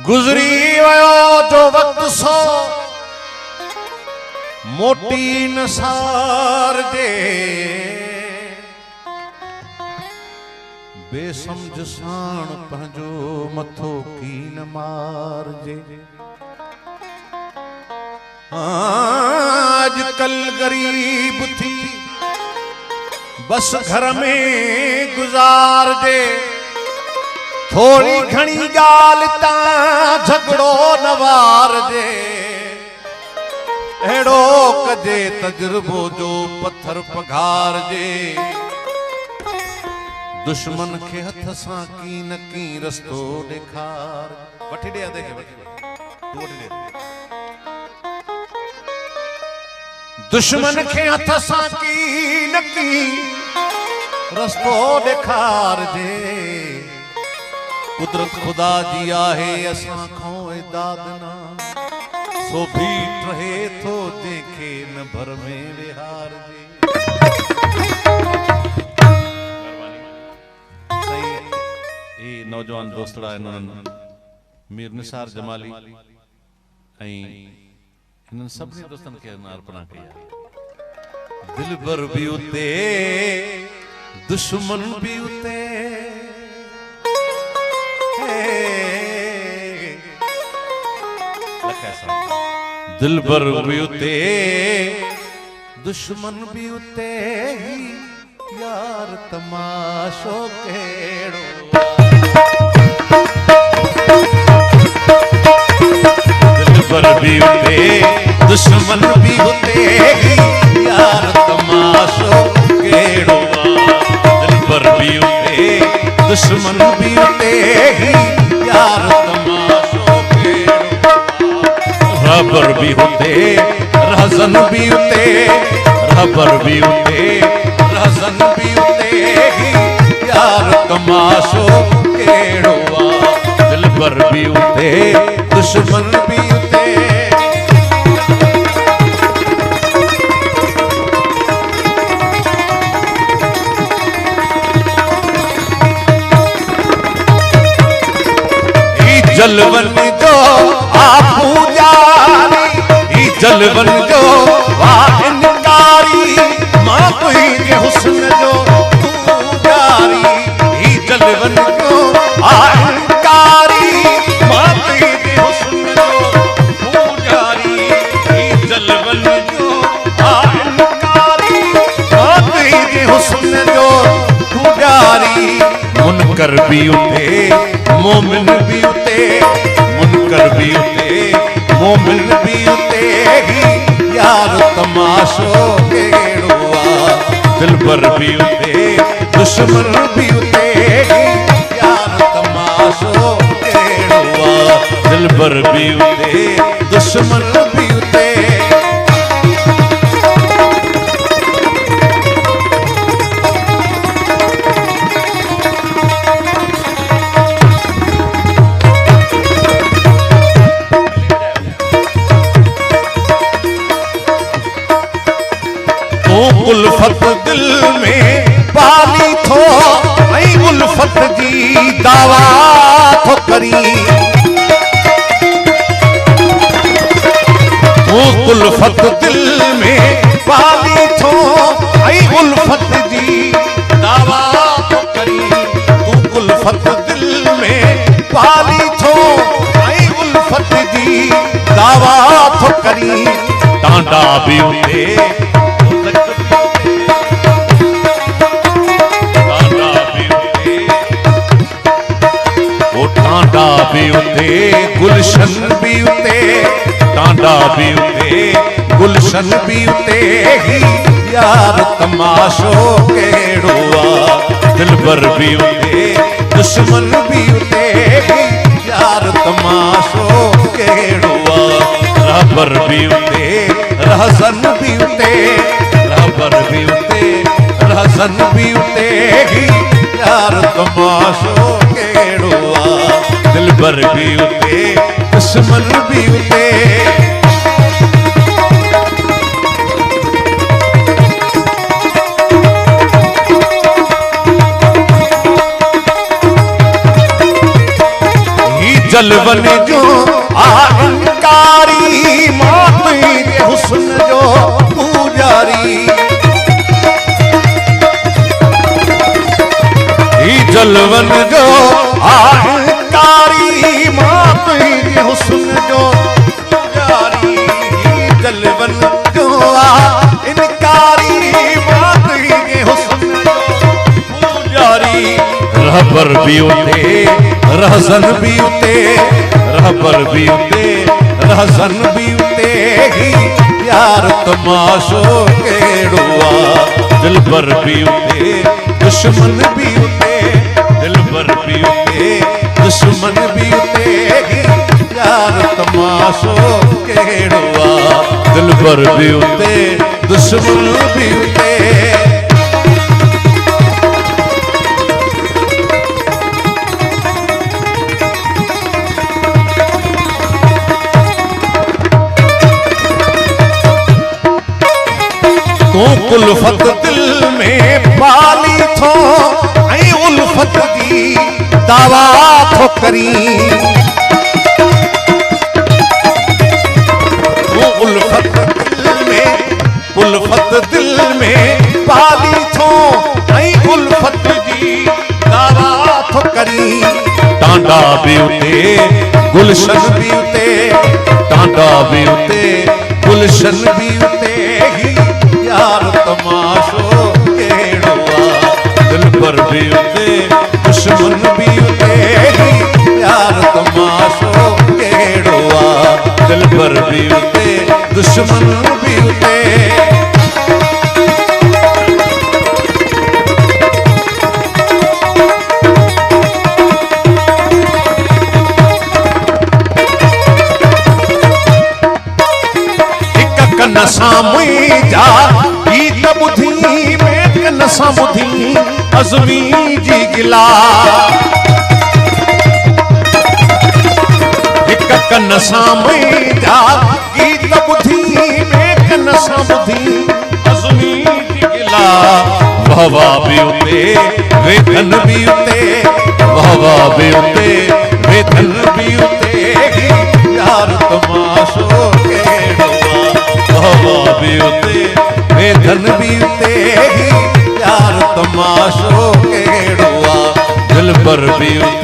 गुजरी वयो जो वक्त सो मोटी नसार जे बेसमझ साण पंहिंजो मथो कीन मार जे। आजकल गरीब थी बस घर में गुजार जे थोड़ी घणी गाल ता झगड़ो नवार जे एड़ो कजे तजुर्बो जो पत्थर पघार जे दुश्मन के हथ सां की न की रस्तो ॾेखार वठी दे देखे तू वठी दे दुश्मन के हथ सां की न की रस्तो ॾेखार जे कुदरत खुदा जी आहे असां खां इदाद ना सो बीठ रहे थो देखे न भर में विहार जे सही ये नौजवान दोस्तड़ा इन्हनि मीर निसार जमाली ऐं इन्हनि सभिनी दोस्तनि खे अर्पणा कई आहे। दिलबर भी उते दुश्मन भी उते दिलबर भी उते दुश्मन भी उते ही यार तमाशो केड़ो दिलबर भी उते दुश्मन भी उते ही यार तमाशो केड़ो दिलबर भी उते दुश्मन भी उते ही यार तमाशो केड़ो रबर भी उते रहजन भी उते रबर भी उते रहजन भी उते ही यार तमाशो केड़ो दिलबर भी उते दुश्मन भी उते जलवन जो आपू जारी जलवन जो वाहिनकारी मां कोई हुस्न जो जारी जलवन जो वाहिनकारी मां कोई हुस्न जो जारी जलवन जो वाहिनकारी मां कोई हुस्न जो जारी मुनकर भी उते मोमिन भी उते मुनकर भी उते मोमिन भी उते ही यार तमाशो केड़ो दिलबर भी उते दुश्मन भी उते ही यार तमाशो केड़ो दिलबर भी उते दुश्मन भी उते उल्फत दिल में पाली थो ऐं उल्फत जी दावा थो करी उल्फत दिल में पाली थो ऐं उल्फत जी दावा थो करी तू उल्फत दिल में पाली थो ऐं उल्फत जी दावा थो करी टांडा भी उते टांडा भी उते गुलशन भी उते टांडा भी उते गुलशन भी उते ही यार तमाशो केड़ो दिलबर भी उते दुश्मन भी उते ही यार तमाशो केड़ुआ रबर भी उते रहसन भी उते रबर भी उते रहसन भी उते यार तमाशो केड़ुआ दिलबर भी उते दुश्मन भी उते जलवन जो अहंकारी मौत के हुस्न जो पुजारी जलवन जो अहंकारी मौत के हुस्न जो पुजारी जलवन जो इनकारी मौत के हुस्न जो पुजारी रहबर भी उते रहसन भी उते रहबर भी उते रहसन भी उते यार तमाशो केड़ुआ दिलबर भी उते दुश्मन भी उते दिलबर भी उते दुश्मन भी उते यार तमाशो केड़ुआ दिलबर भी उते दुश्मन भी उते उल्फत दिल में पाली थो ऐं उल्फत दी दावा थो करी उल्फत दिल में पाली थो ऐं उल्फत दी दावा थो करी टांडा भी उते गुलशन भी उते टांडा भी उते गुलशन भी उते यार तमाशो केड़ुआ दिलबर भी उते दुश्मन भी उते यार तमाशो केड़ुआ दिलबर भी उते दुश्मन भी उते नसामुई जा गीत बुधी में नसा बुधी अज़मी जी गिला हिक नसामुई जा गीत बुधी में नसा बुधी अज़मी जी गिला वहवा भी उते वेदन भी उते वहवा भी उते वेदन भी उते यार तमाशो वहवा भी उते वेदन भी उते यार तमाशो केड़ुआ दिलबर भी उते